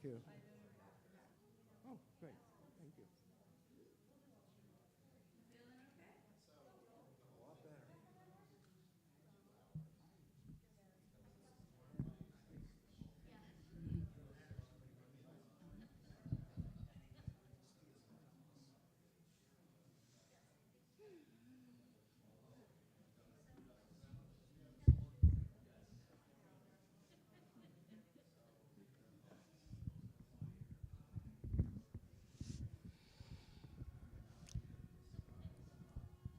you. Oh, great. Thank you. A lot better.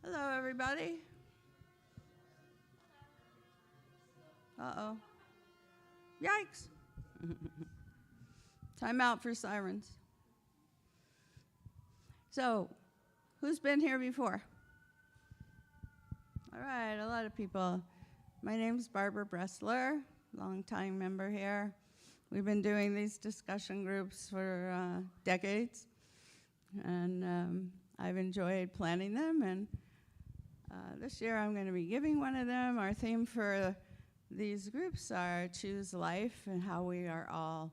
Hello, everybody. Uh-oh. Yikes. Time out for sirens. So, who's been here before? All right, a lot of people. My name's Barbara Bressler, longtime member here. We've been doing these discussion groups for decades, and I've enjoyed planning them, and this year I'm going to be giving one of them. Our theme for these groups are Choose Life and how we are all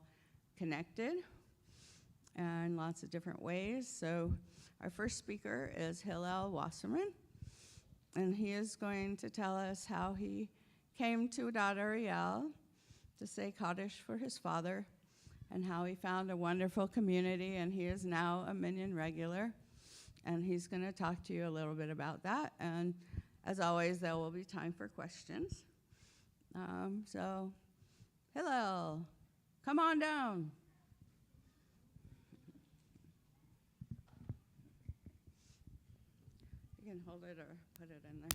connected in lots of different ways. So our first speaker is Hillel Wasserman, and he is going to tell us how he came to Dad Ariel to say Kaddish for his father, and how he found a wonderful community, and he is now a Minyan regular. And he's going to talk to you a little bit about that. And as always, there will be time for questions. So, Hillel, come on down. You can hold it or put it in there.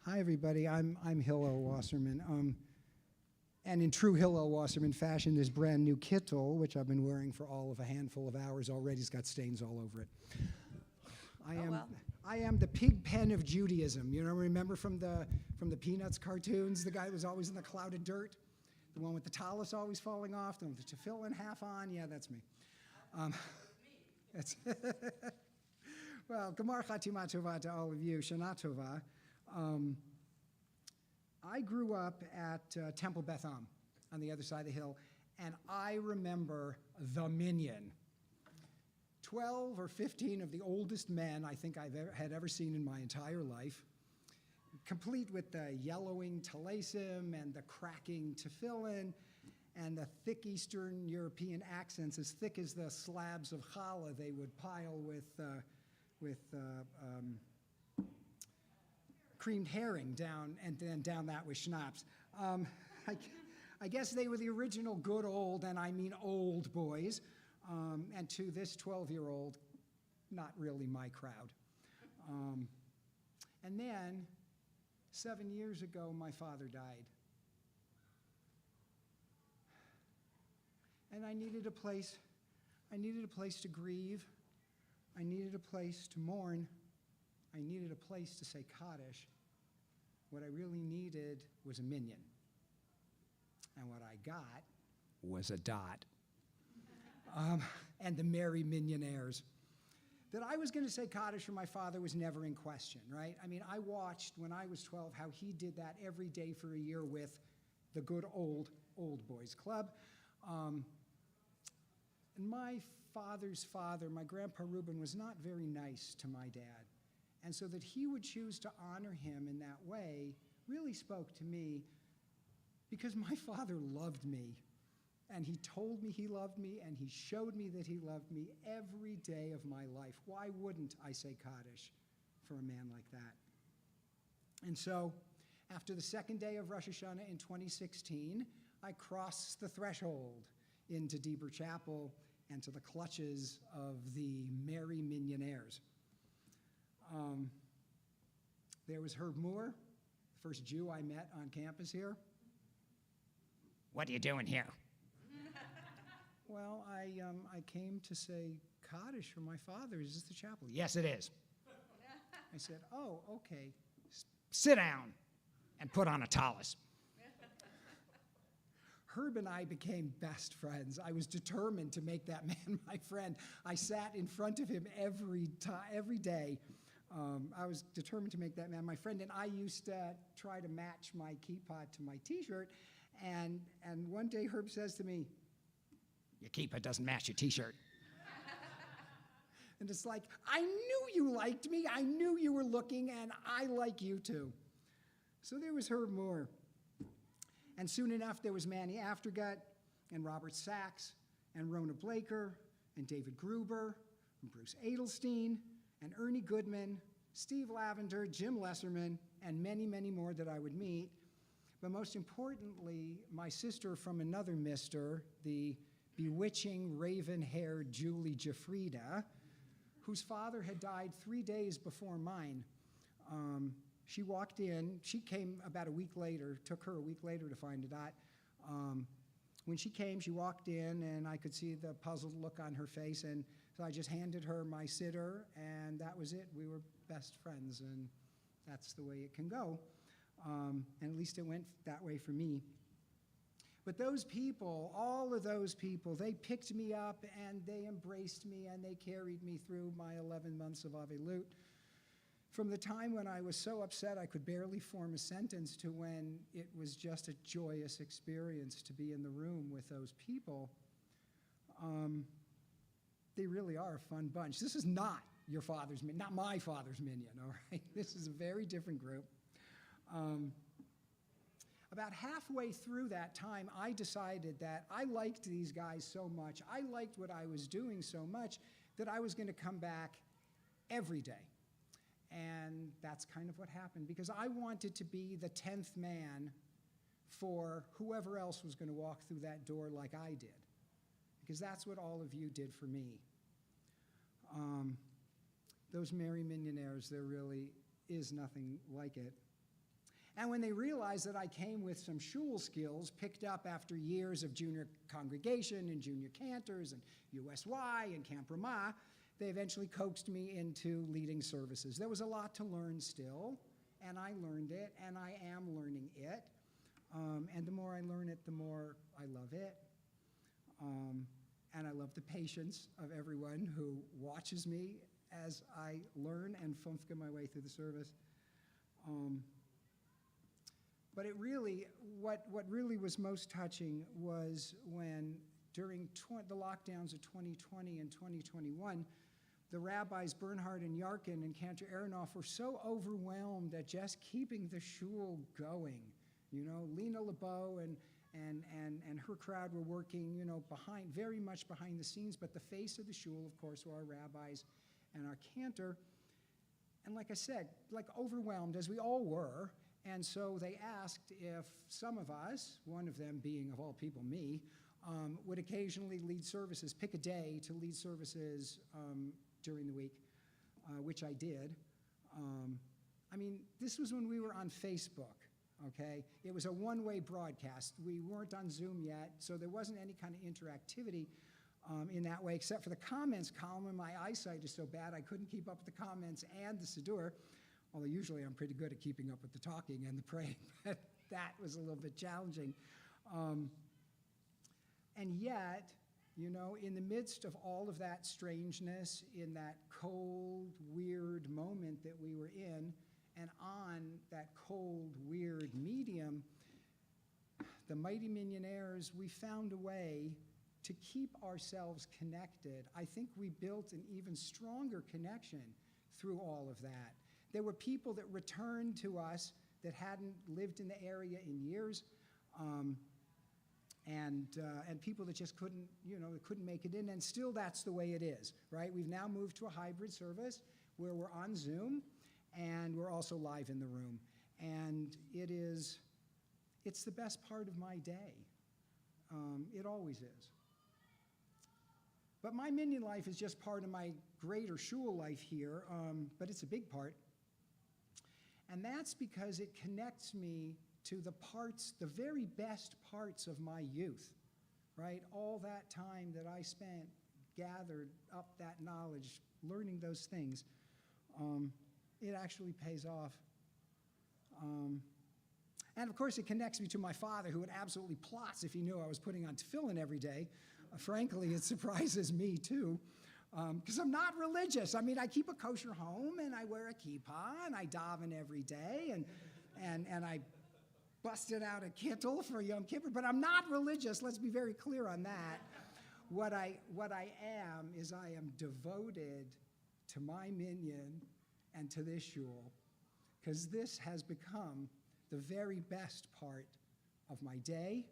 Hi, everybody. I'm Hillel Wasserman. And in true Hillel Wasserman fashion, this brand new kittel, which I've been wearing for all of a handful of hours already, has got stains all over it. I am the pig pen of Judaism. You know, remember from the Peanuts cartoons, the guy that was always in the cloud of dirt, the one with the tallis always falling off, the one with the tefillin half on. Yeah, that's me. That's well, Gemar Chatima Tova to all of you, Shana Tova. I grew up at Temple Beth Am on the other side of the hill, and I remember the Minyan. 12 or 15 of the oldest men I think had ever seen in my entire life, complete with the yellowing talasim and the cracking tefillin and the thick Eastern European accents, as thick as the slabs of challah they would pile with creamed herring down, and then down that with schnapps. I guess they were the original good old, and I mean old boys. And to this 12-year-old, not really my crowd. And then, 7 years ago, my father died. And I needed a place to grieve. I needed a place to mourn. I needed a place to say Kaddish. What I really needed was a minyan. And what I got was a dot. And the merry Minyonaires. That I was going to say Kaddish for my father was never in question, right? I mean, I watched when I was 12 how he did that every day for a year with the good old boys club. And my father's father, my grandpa Reuben, was not very nice to my dad. And so that he would choose to honor him in that way really spoke to me, because my father loved me. And he told me he loved me, and he showed me that he loved me every day of my life. Why wouldn't I say Kaddish for a man like that? And so, after the second day of Rosh Hashanah in 2016, I crossed the threshold into Deber Chapel and to the clutches of the merry Minyonaires. There was Herb Moore, the first Jew I met on campus here. What are you doing here? Well, I came to say Kaddish for my father. Is this the chapel? Yes, it is. I said, oh, okay. Sit down and put on a tallis. Herb and I became best friends. I was determined to make that man my friend. I sat in front of him every day. I was determined to make that man my friend, and I used to try to match my kippah to my T-shirt. And one day Herb says to me, kippah doesn't match your t-shirt. And it's like, I knew you liked me. I knew you were looking, and I like you too. So there was her more. And soon enough, there was Manny Aftergut, and Robert Sachs, and Rona Blaker, and David Gruber, and Bruce Adelstein, and Ernie Goodman, Steve Lavender, Jim Lesserman, and many, many more that I would meet. But most importantly, my sister from another mister, the bewitching, raven-haired Julie Jafrida, whose father had died 3 days before mine. She walked in. She came about a week later. Took her a week later to find it out. When she came, she walked in, and I could see the puzzled look on her face, and so I just handed her my sitter, and that was it. We were best friends, and that's the way it can go. And at least it went that way for me. But those people, all of those people, they picked me up, and they embraced me, and they carried me through my 11 months of Avelut. From the time when I was so upset I could barely form a sentence to when it was just a joyous experience to be in the room with those people, they really are a fun bunch. This is not your father's, not my father's Minyan, all right? This is a very different group. About halfway through that time, I decided that I liked these guys so much, I liked what I was doing so much, that I was going to come back every day. And that's kind of what happened, because I wanted to be the 10th man for whoever else was going to walk through that door like I did, because that's what all of you did for me. Those merry Minyonaires, there really is nothing like it. And when they realized that I came with some shul skills picked up after years of junior congregation and junior cantors and USY and Camp Ramah, they eventually coaxed me into leading services. There was a lot to learn still, and I learned it, and I am learning it. And the more I learn it, the more I love it. And I love the patience of everyone who watches me as I learn and funfka my way through the service. But it really, what really was most touching was when, during the lockdowns of 2020 and 2021, the rabbis Bernhard and Yarkin and Cantor Aronoff were so overwhelmed at just keeping the shul going. You know, Lena LeBeau and her crowd were working, you know, very much behind the scenes, but the face of the shul, of course, were our rabbis and our cantor. And like I said, like overwhelmed, as we all were, and so they asked if some of us, one of them being, of all people, me, would occasionally lead services, pick a day to lead services during the week, which I did. I mean, this was when we were on Facebook, okay? It was a one-way broadcast. We weren't on Zoom yet, so there wasn't any kind of interactivity in that way, except for the comments column, and my eyesight is so bad I couldn't keep up with the comments and the Siddur, although usually I'm pretty good at keeping up with the talking and the praying, but that was a little bit challenging. And yet, you know, in the midst of all of that strangeness, in that cold, weird moment that we were in, and on that cold, weird medium, the mighty Minyonaires, we found a way to keep ourselves connected. I think we built an even stronger connection through all of that. There were people that returned to us that hadn't lived in the area in years, and people that just couldn't, you know, couldn't make it in, and still that's the way it is, right? We've now moved to a hybrid service where we're on Zoom, and we're also live in the room, and it's the best part of my day. It always is. But my Minyan life is just part of my greater shul life here, but it's a big part. And that's because it connects me to the parts, the very best parts of my youth, right? All that time that I spent gathered up that knowledge, learning those things, it actually pays off. And of course, it connects me to my father, who would absolutely plots if he knew I was putting on tefillin every day. Frankly, it surprises me too, because I'm not religious. I mean, I keep a kosher home, and I wear a kippah, and I daven every day, and I busted out a kittel for Yom Kippur, but I'm not religious. Let's be very clear on that. what I am is I am devoted to my minyan and to this shul, because this has become the very best part of my day,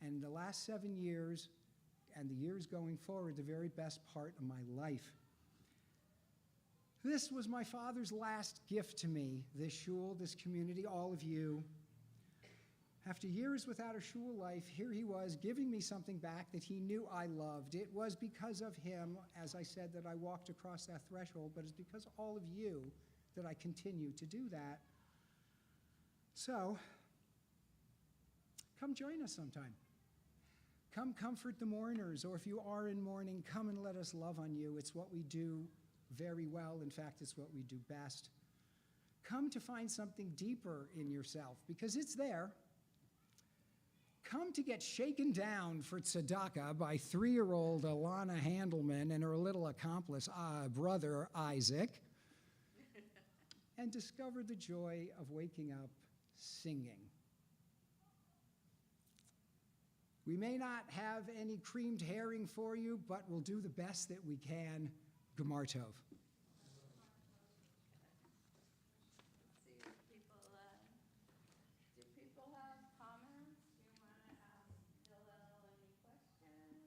and the last 7 years and the years going forward, the very best part of my life. This was my father's last gift to me, this shul, this community, all of you. After years without a shul life, here he was giving me something back that he knew I loved. It was because of him, as I said, that I walked across that threshold, but it's because of all of you that I continue to do that. So, come join us sometime. Come comfort the mourners, or if you are in mourning, come and let us love on you. It's what we do very well. In fact, it's what we do best. Come to find something deeper in yourself, because it's there. Come to get shaken down for tzedakah by 3-year-old Alana Handelman and her little accomplice, brother Isaac, and discover the joy of waking up singing. We may not have any creamed herring for you, but we'll do the best that we can. Gemar Tov. See if people, do people have comments? Do you want to ask Hillel any questions?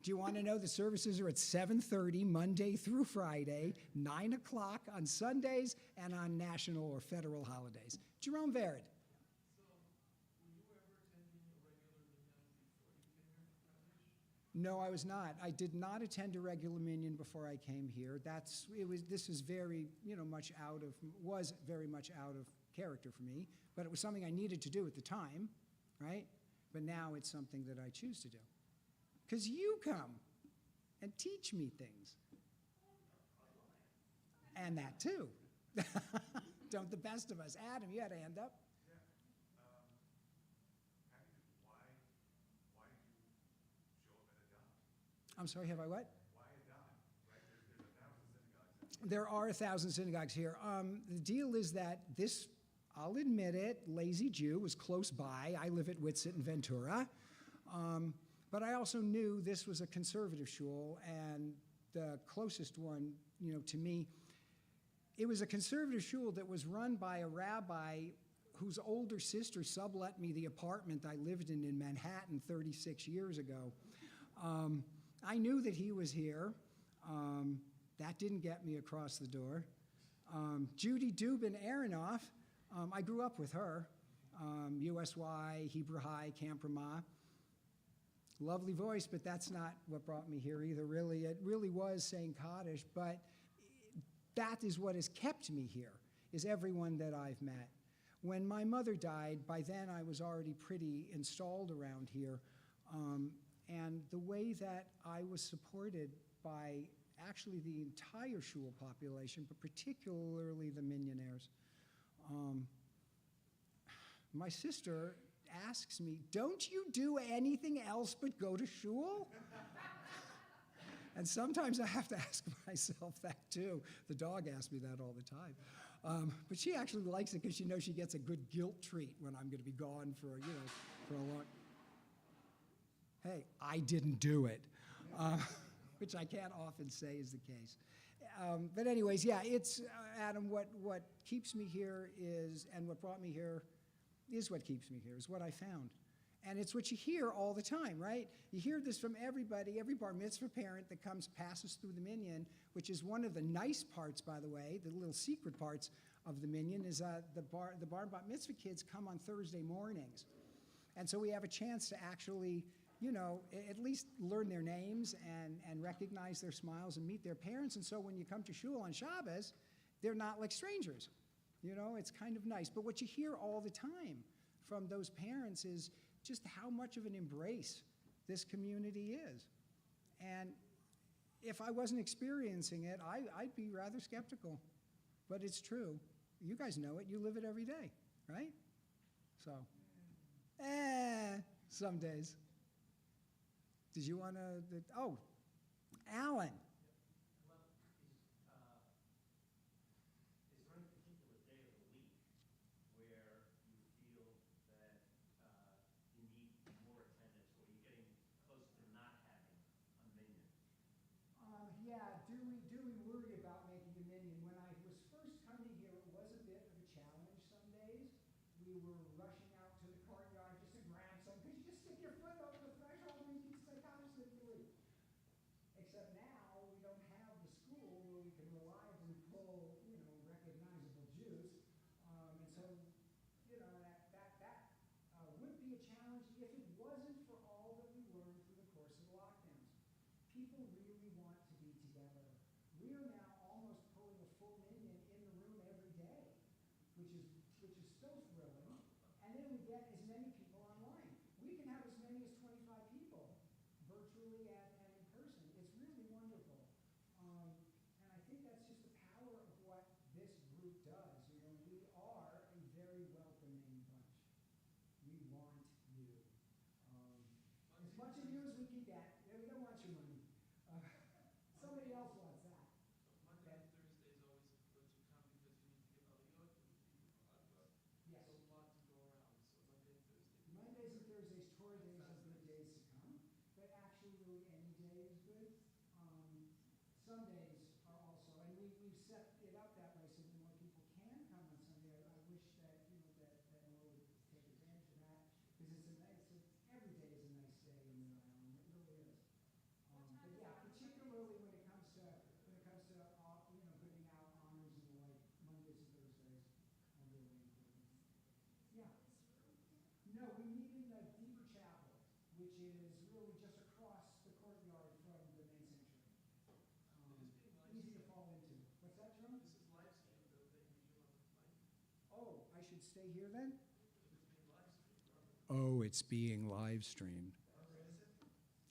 Do you want to know the services are at 7:30 Monday through Friday, 9 o'clock on Sundays, and on national or federal holidays? Jerome Verd. No, I was not. I did not attend a regular minyan before I came here. This is very, was very much out of character for me, but it was something I needed to do at the time, right? But now it's something that I choose to do. Because you come and teach me things. And that too. Don't the best of us. Adam, you had a hand up. I'm sorry, have I what? Why adopt? Right? There's 1,000 synagogues. There are 1,000 synagogues here. The deal is that this, I'll admit it, lazy Jew was close by. I live at Whitsett in Ventura. But I also knew this was a conservative shul, and the closest one, to me, it was a conservative shul that was run by a rabbi whose older sister sublet me the apartment I lived in Manhattan 36 years ago. I knew that he was here. That didn't get me across the door. Judy Dubin Aronoff, I grew up with her. USY, Hebrew High, Camp Ramah. Lovely voice, but that's not what brought me here either, really. It really was saying Kaddish, but that is what has kept me here, is everyone that I've met. When my mother died, by then I was already pretty installed around here. And the way that I was supported by actually the entire shul population, but particularly the Minyanaires. My sister asks me, don't you do anything else but go to shul? And sometimes I have to ask myself that too. The dog asks me that all the time. But she actually likes it because she knows she gets a good guilt treat when I'm going to be gone for a long. Hey, I didn't do it, which I can't often say is the case. But anyways, yeah, it's, Adam, what keeps me here is, and what brought me here is what keeps me here, is what I found. And it's what you hear all the time, right? You hear this from everybody, every bar mitzvah parent that passes through the minyan, which is one of the nice parts, by the way, the little secret parts of the minyan, is the bar and bat mitzvah kids come on Thursday mornings. And so we have a chance to actually, at least learn their names and recognize their smiles and meet their parents. And so when you come to shul on Shabbos, they're not like strangers. It's kind of nice. But what you hear all the time from those parents is just how much of an embrace this community is. And if I wasn't experiencing it, I'd be rather skeptical. But it's true. You guys know it. You live it every day, right? So, some days. Did you want to? Oh, Alan. Is there any particular day of the week where you feel that you need more attendance, or you're getting close to not having do we worry about making a minyan? When I was first coming here, it was a bit of a challenge some days. We were rushing out to the courtyard just to grab some, because you just stick your foot over the threshold and you can say, "God, it's good to leave." Except now we don't have the school where we can reliably pull, recognizable Jews. And so, that would be a challenge if it wasn't for all that we learned through the course of the lockdowns. People really want to be together. We are now almost pulling a full minyan in the room every day, which is so thrilling. And then we get as many people online. We can have as many as 25 people, virtually and in person. It's really wonderful. And I think that's just the power of what this group does. We are a very welcoming bunch. We want you. As much of you as we can get. We don't want your money. Somebody else wants that. Monday and Thursdays always let you come because you need to give aliyot and people Yes. so a lot to go around. So Monday and Thursday. Mondays and Thursdays, Torah days are good days to come, but actually really any day is good. Sundays are also, and we've set it up that way so that more people can come on Sunday. I wish that that more would take advantage of that, because every day is a nice day in Rhode Island. It really is. But yeah, particularly when it comes to giving out honors and the like, Mondays and Thursdays are really important. Yeah. No, we meet in the deeper chapel, which is really just across the courtyard from the main sanctuary. Easy to fall into. What's that, Jerome? This is live stream though that you do on the mic. Oh, I should stay here then? It's being live streamed. Oh, it's being live streamed.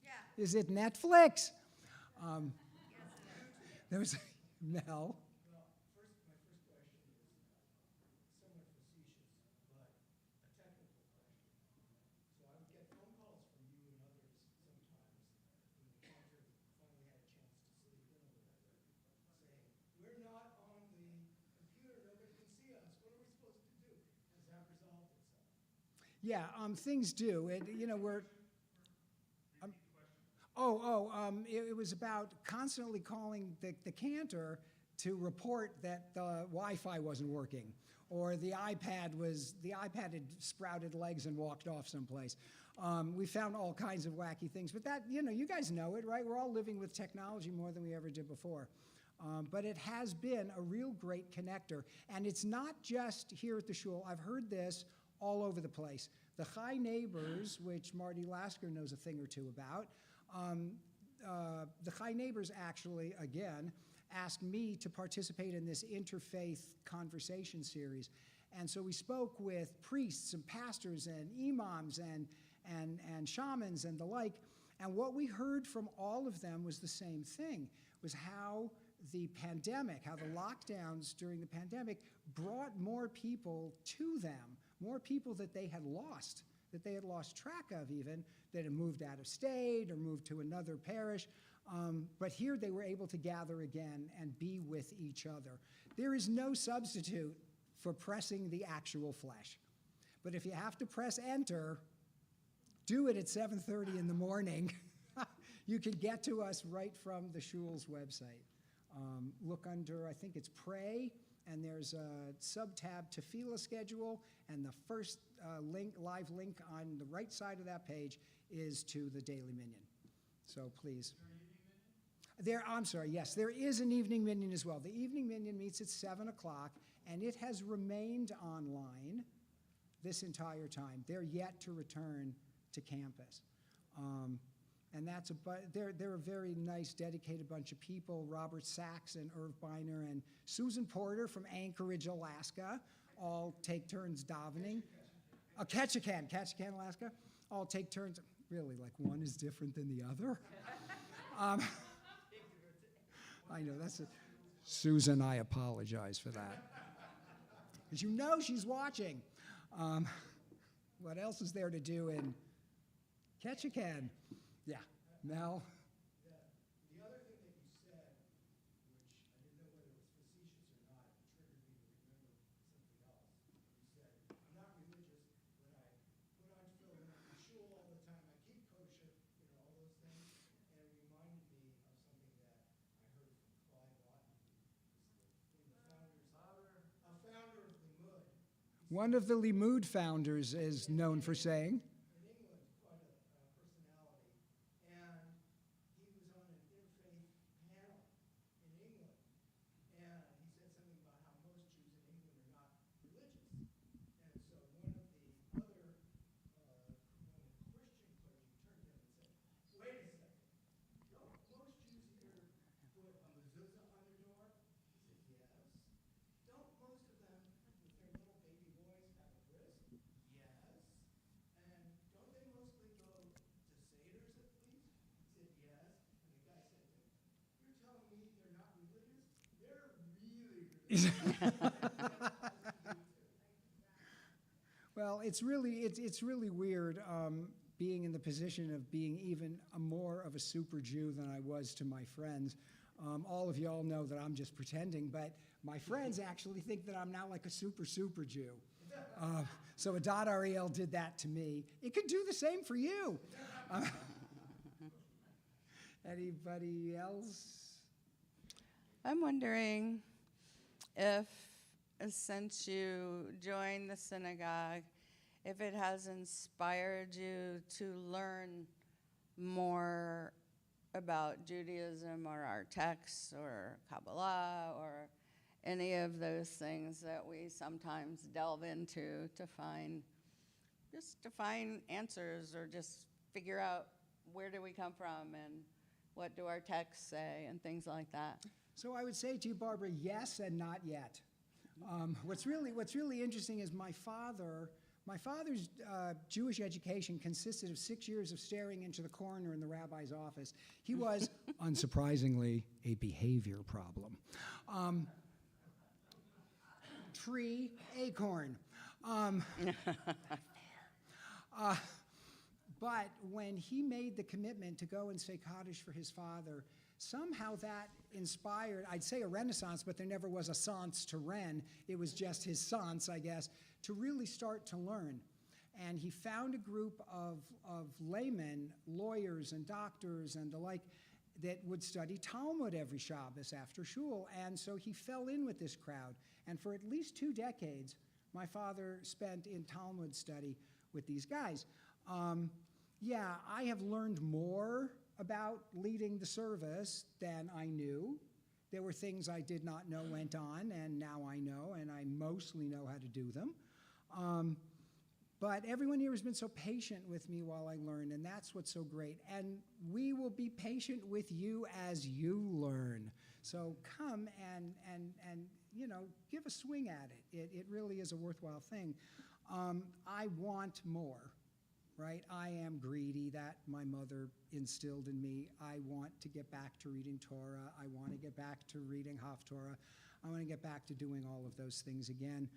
Yeah. Is it Netflix? There was Mel. Well, my first question is somewhat facetious, but a technical question. So I would get phone calls from you and others sometimes when the cantor finally had a chance to sleep in a little bit, saying, "We're not on the computer, nobody can see us. What are we supposed to do?" Has that resolved itself? Yeah, things do. We're. It was about constantly calling the cantor to report that the Wi-Fi wasn't working, or the iPad had sprouted legs and walked off someplace. We found all kinds of wacky things, but that, you guys know it, right? We're all living with technology more than we ever did before. But it has been a real great connector, and it's not just here at the shul. I've heard this all over the place. The Chai Neighbors, which Marty Lasker knows a thing or two about, the Chai Neighbors actually, again, asked me to participate in this interfaith conversation series. And so we spoke with priests and pastors and imams and shamans and the like. And what we heard from all of them was the same thing, was how the pandemic, how the lockdowns during the pandemic brought more people to them, more people that they had lost track of even, that had moved out of state or moved to another parish. But here they were able to gather again and be with each other. There is no substitute for pressing the actual flesh. But if you have to press enter, do it at 7:30 in the morning. You can get to us right from the shul's website. Look under, I think it's Pray, and there's a sub-tab Tefillah schedule, and the first live link on the right side of that page is to the Daily Minyan. So please. Yes, there is an evening minyan as well. The evening minyan meets at 7 o'clock, and it has remained online this entire time. They're yet to return to campus. And they're a very nice, dedicated bunch of people. Robert Sachs and Irv Biner and Susan Porter from Anchorage, Alaska, all take turns davening. Ketchikan, Alaska, all take turns. Really, like one is different than the other. I know, Susan, I apologize for that. Because you know she's watching. What else is there to do in Ketchikan? Yeah, Mel? The other thing that you said, which I didn't know whether it was facetious or not, it triggered me to remember something else. You said, "I'm not religious, but I put on tefillin, I'm in shul all the time, I keep kosher," all those things. And it reminded me of something that I heard from One of the Limud founders is known for saying. In England, quite a personality, and he was on an interfaith panel in England, and he said something about how most Jews in England are not religious. And so one of the other Christian clergy turned to him and said, wait a second, don't most Jews here put a mezuzah on their door? He said, yes. Don't most of them, with their little baby boys, have a bris? Yes. And don't they mostly go to seders at least? He said, yes. And the guy said to him, you're telling me they're not religious? They're really religious. Well, it's really weird being in the position of being even more of a super Jew than I was to my friends. All of y'all know that I'm just pretending, but my friends actually think that I'm now like a super Jew. So Adad Ariel did that to me. It could do the same for you. Anybody else? I'm wondering if, since you joined the synagogue, if it has inspired you to learn more about Judaism or our texts or Kabbalah or any of those things that we sometimes delve into to find answers or just figure out where do we come from and what do our texts say and things like that. So I would say to you, Barbara, yes and not yet. What's really interesting is my father's Jewish education consisted of 6 years of staring into the corner in the rabbi's office. He was, unsurprisingly, a behavior problem. Tree, acorn. But when he made the commitment to go and say Kaddish for his father, somehow that inspired, I'd say a renaissance, but there never was a science to Ren. It was just his science, I guess, to really start to learn. And he found a group of laymen, lawyers and doctors and the like, that would study Talmud every Shabbos after shul. And so he fell in with this crowd. And for at least 2 decades, my father spent in Talmud study with these guys. Yeah, I have learned more about leading the service than I knew. There were things I did not know went on, and now I know, and I mostly know how to do them. But everyone here has been so patient with me while I learn, and that's what's so great. And we will be patient with you as you learn. So come and you know, give a swing at it. It really is a worthwhile thing. I want more. Right? I am greedy. That my mother instilled in me. I want to get back to reading Torah. I want to get back to reading Haftorah. I want to get back to doing all of those things again.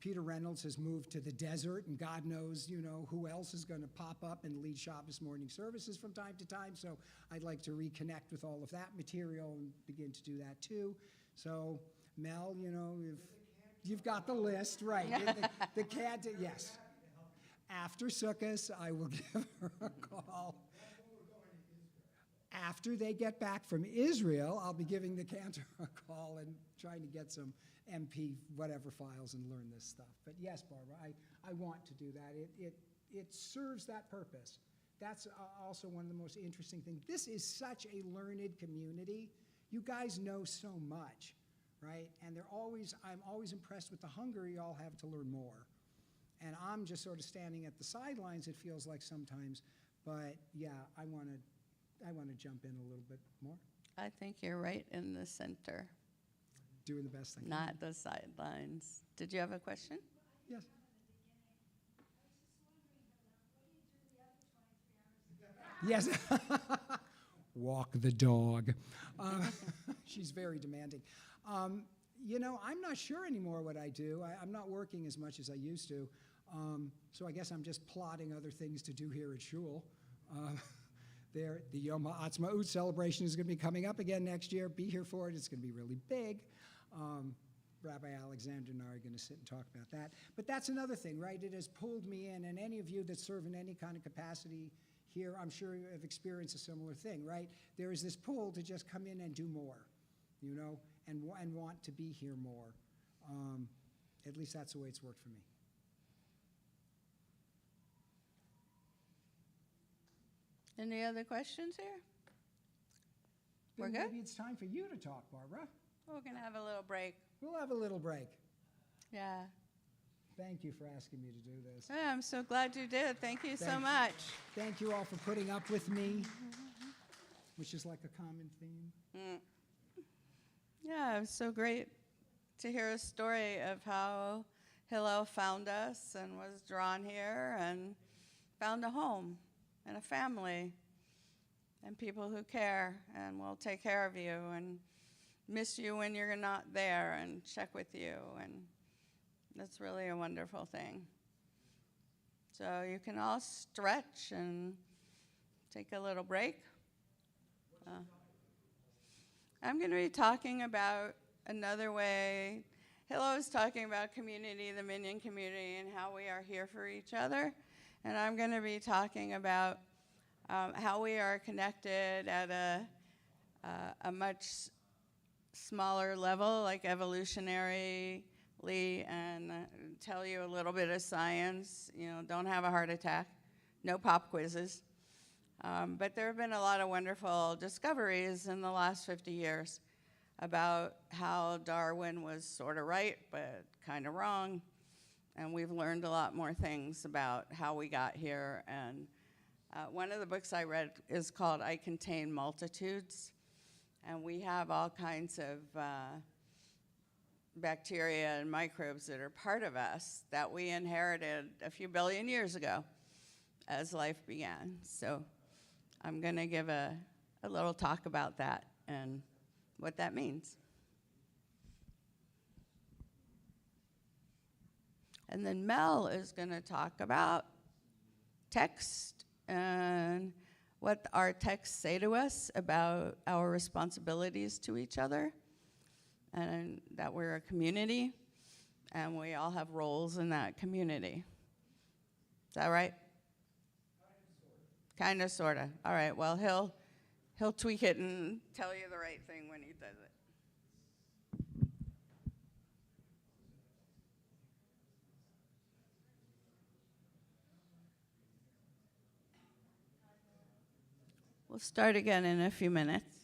Peter Reynolds has moved to the desert, and God knows, you know, who else is going to pop up and lead Shabbos morning services from time to time. So I'd like to reconnect with all of that material and begin to do that too. So Mel, you know, you've got the list, right? the can't, yes. After Sukkot, I will give her a call. After they get back from Israel, I'll be giving the cantor a call and trying to get some MP whatever files and learn this stuff. But yes, Barbara, I want to do that. It serves that purpose. That's also one of the most interesting things. This is such a learned community. You guys know so much, right? And I'm always impressed with the hunger you all have to learn more. And I'm just sort of standing at the sidelines, it feels like sometimes. But yeah, I want to jump in a little bit more. I think you're right in the center, Doing the best I can. not the sidelines. Did you have a question? Yes. Yes. Walk the dog. She's very demanding. You know, I'm not sure anymore what I do. I'm not working as much as I used to. So I guess I'm just plotting other things to do here at shul. The Yom HaAtzmaut celebration is going to be coming up again next year. Be here for it. It's going to be really big. Rabbi Alexander and I are going to sit and talk about that. But that's another thing, right? It has pulled me in, and any of you that serve in any kind of capacity here, I'm sure you have experienced a similar thing, right? There is this pull to just come in and do more, you know, and want to be here more. At least that's the way it's worked for me. Any other questions here? We're Then good? maybe it's time for you to talk, Barbara. We're going to have a little break. We'll have a little break. Yeah. Thank you for asking me to do this. Yeah, I'm so glad you did. Thank you so Thank you. much. Thank you all for putting up with me, which is like a common theme. Yeah, it was so great to hear a story of how Hillel found us and was drawn here and found a home and a family and people who care and will take care of you and miss you when you're not there and check with you. And that's really a wonderful thing. So you can all stretch and take a little break. I'm going to be talking about another way. Hillel was talking about community, the Minyan community, and how we are here for each other. And I'm going to be talking about how we are connected at a much smaller level, like evolutionarily, and tell you a little bit of science. You know, don't have a heart attack, no pop quizzes. But there have been a lot of wonderful discoveries in the last 50 years about how Darwin was sort of right, but kind of wrong. And we've learned a lot more things about how we got here. And one of the books I read is called I Contain Multitudes. And we have all kinds of bacteria and microbes that are part of us that we inherited a few billion years ago as life began. So I'm going to give a little talk about that and what that means. And then Mel is going to talk about text and what our texts say to us about our responsibilities to each other, and that we're a community, and we all have roles in that community. Is that right? Kind of, sort of. All right, well, he'll tweak it and tell you the right thing when he does it. We'll start again in a few minutes.